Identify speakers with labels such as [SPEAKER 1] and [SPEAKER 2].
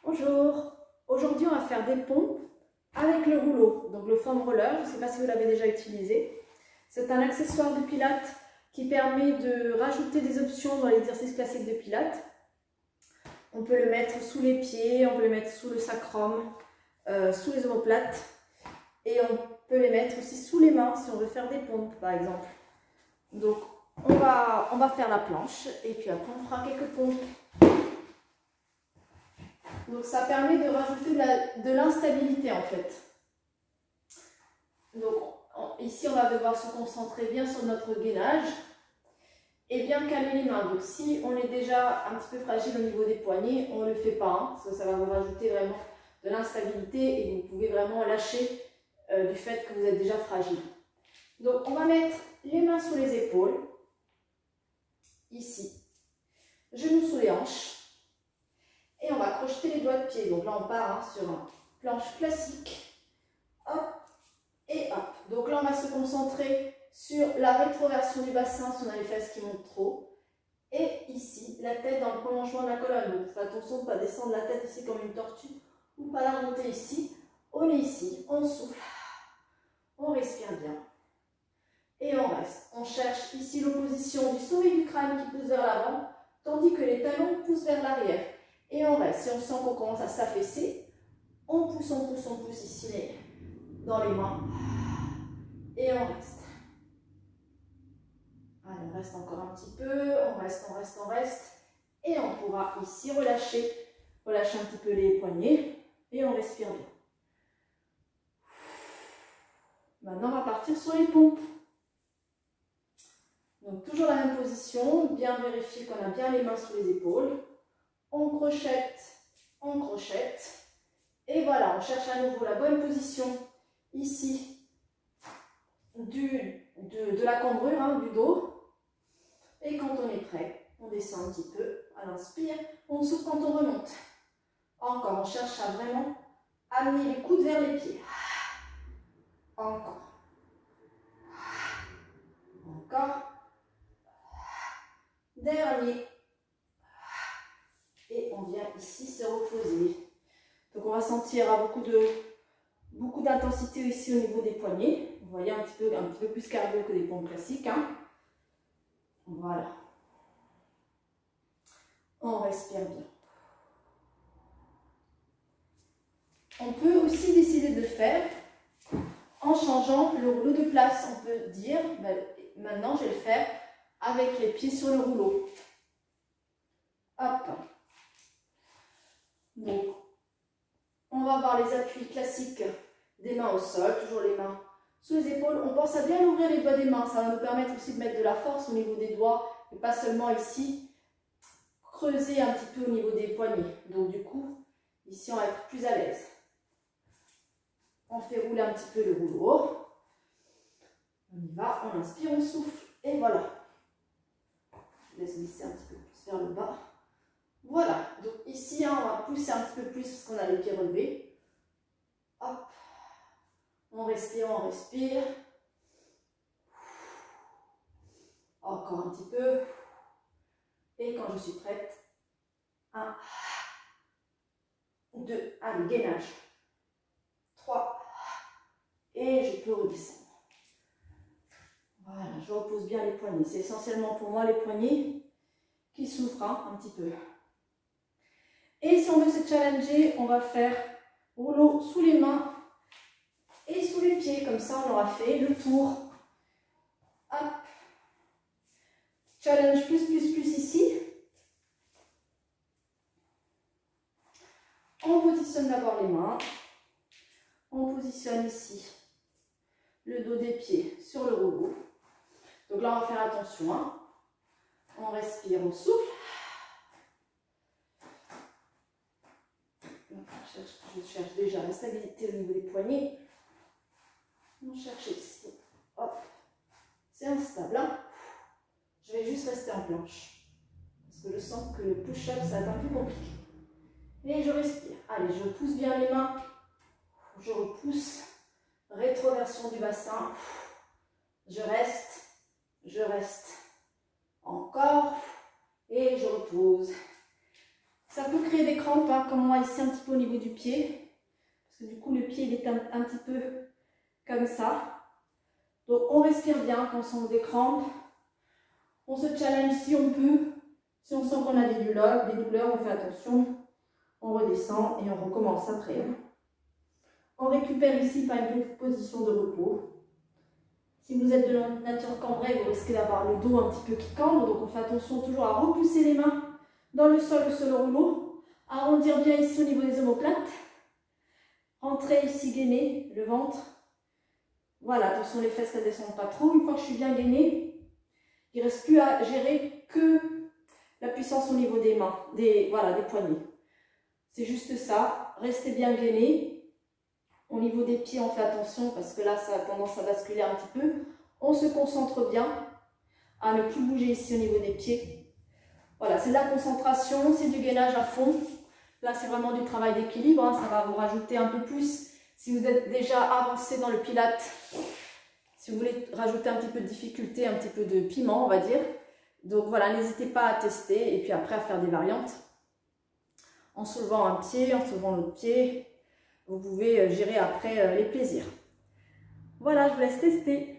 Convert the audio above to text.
[SPEAKER 1] Bonjour, aujourd'hui on va faire des pompes avec le rouleau, donc le foam roller, je ne sais pas si vous l'avez déjà utilisé. C'est un accessoire de pilates qui permet de rajouter des options dans l'exercice classique de pilates. On peut le mettre sous les pieds, on peut le mettre sous le sacrum, sous les omoplates et on peut les mettre aussi sous les mains si on veut faire des pompes par exemple. Donc on va faire la planche et puis après on fera quelques pompes. Donc ça permet de rajouter de l'instabilité en fait. Donc ici on va devoir se concentrer bien sur notre gainage et bien caler les mains. Donc si on est déjà un petit peu fragile au niveau des poignets, on ne le fait pas, hein, parce que ça va vous rajouter vraiment de l'instabilité et vous pouvez vraiment lâcher du fait que vous êtes déjà fragile. Donc on va mettre les mains sous les épaules, ici, genoux sous les hanches. Et on va crocheter les doigts de pied. Donc là, on part sur une planche classique. Hop et hop. Donc là, on va se concentrer sur la rétroversion du bassin si on a les fesses qui montent trop. Et ici, la tête dans le prolongement de la colonne. Donc faites attention de ne pas descendre la tête ici comme une tortue ou pas la monter ici. On est ici, on souffle, on respire bien. Et on reste. On cherche ici l'opposition du sommet du crâne qui pousse vers l'avant, tandis que les talons poussent vers l'arrière. Et on reste. Si on sent qu'on commence à s'affaisser, on pousse ici dans les mains. Et on reste. Allez, on reste encore un petit peu. On reste. Et on pourra ici relâcher un petit peu les poignets. Et on respire bien. Maintenant, on va partir sur les pompes. Donc, toujours la même position. Bien vérifier qu'on a bien les mains sous les épaules. On crochette. Et voilà, on cherche à nouveau la bonne position ici de la cambrure, hein, du dos. Et quand on est prêt, on descend un petit peu à l'inspire. On souffle quand on remonte. Encore, on cherche à vraiment amener les coudes vers les pieds. Encore. Dernier. Et on vient ici se reposer. Donc on va sentir beaucoup d'intensité ici au niveau des poignets. Vous voyez un petit peu plus cardio que des pompes classiques. Hein. Voilà. On respire bien. On peut aussi décider de faire en changeant le rouleau de place. On peut dire, ben, maintenant je vais le faire avec les pieds sur le rouleau. Hop. Donc, on va avoir les appuis classiques des mains au sol, toujours les mains sous les épaules. On pense à bien ouvrir les doigts des mains, ça va nous permettre aussi de mettre de la force au niveau des doigts et pas seulement ici, creuser un petit peu au niveau des poignets. Donc du coup, ici on va être plus à l'aise. On fait rouler un petit peu le rouleau. On y va, on inspire, on souffle et voilà. Je laisse glisser un petit peu plus vers le bas. Voilà, donc ici, hein, on va pousser un petit peu plus parce qu'on a les pieds relevés. Hop. On respire. Encore un petit peu. Et quand je suis prête, 1, 2, allez, gainage. 3, et je peux redescendre. Voilà, je repose bien les poignets. C'est essentiellement pour moi les poignets qui souffrent hein, un petit peu. Et si on veut se challenger, on va faire rouleau sous les mains et sous les pieds. Comme ça, on aura fait le tour. Hop. Challenge plus ici. On positionne d'abord les mains. On positionne ici le dos des pieds sur le rouleau. Donc là, on va faire attention. Hein. On respire, on souffle. Je cherche déjà la stabilité au niveau des poignets. On cherche ici. Hop. C'est instable. Hein. Je vais juste rester en planche. Parce que je sens que le push-up, ça va être un peu compliqué. Et je respire. Allez, je pousse bien les mains. Je repousse. Rétroversion du bassin. Je reste. Encore. Et je repose. Ça peut créer des crampes, hein, comme moi ici un petit peu au niveau du pied. Parce que du coup le pied il est un petit peu comme ça. Donc on respire bien quand on sent des crampes. On se challenge si on peut. Si on sent qu'on a des douleurs, on fait attention. On redescend et on recommence après. On récupère ici par une position de repos. Si vous êtes de nature cambrée, vous risquez d'avoir le dos un petit peu qui cambre. Donc on fait attention toujours à repousser les mains dans le sol au rouleau. Arrondir bien ici au niveau des omoplates. Rentrer ici gainé, le ventre. Voilà, attention les fesses ne descendent pas trop. Une fois que je suis bien gainée, il ne reste plus à gérer que la puissance au niveau des mains, des poignets. C'est juste ça, restez bien gainé. Au niveau des pieds, on fait attention parce que là, ça a tendance à basculer un petit peu. On se concentre bien à ne plus bouger ici au niveau des pieds. Voilà, c'est de la concentration, c'est du gainage à fond. Là, c'est vraiment du travail d'équilibre, hein. Ça va vous rajouter un peu plus. Si vous êtes déjà avancé dans le pilate, si vous voulez rajouter un petit peu de difficulté, un petit peu de piment, on va dire. Donc voilà, n'hésitez pas à tester et puis après à faire des variantes. En soulevant un pied, en soulevant l'autre pied, vous pouvez gérer après les plaisirs. Voilà, je vous laisse tester.